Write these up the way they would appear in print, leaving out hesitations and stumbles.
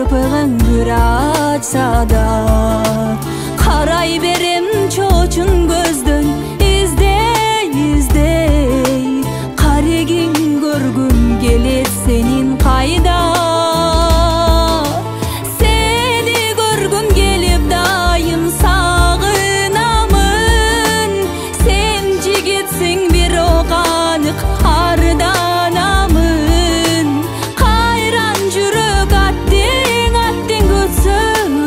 кырпыгың бир ачса да, карай берем чочун көздөн издей издей, карегиң көргүм келет сенин кайда. Сени көргүм келип дайым сагынамын, сен жигитсиң бир ок анык арданамын. Кайран жүрөк аттиң көтсө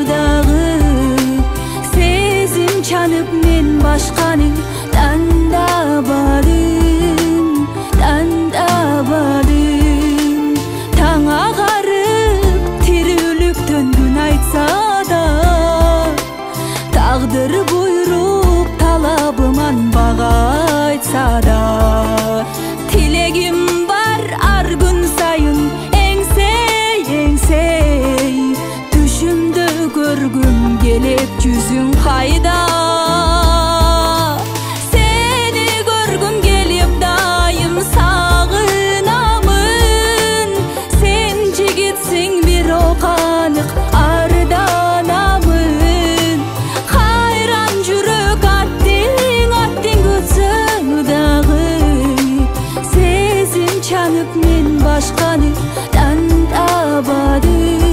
дагы, сезим чанып мен башканы тандабадым. Таң агарып тирүүлүктөн күн айтса да, тагдыр буйруп талабыман бага айтса да, тилегим бар ар күн сайын эңсей эңсей, түшүмдө көргүм келет жүзүң кайда. Сени көргүм келип дайым сагынамын, сен жигитсиң бир ок анык арданамын. Кайран жүрөк аттиң көтсө дагы, сезим чанып мен башканы тандабадым.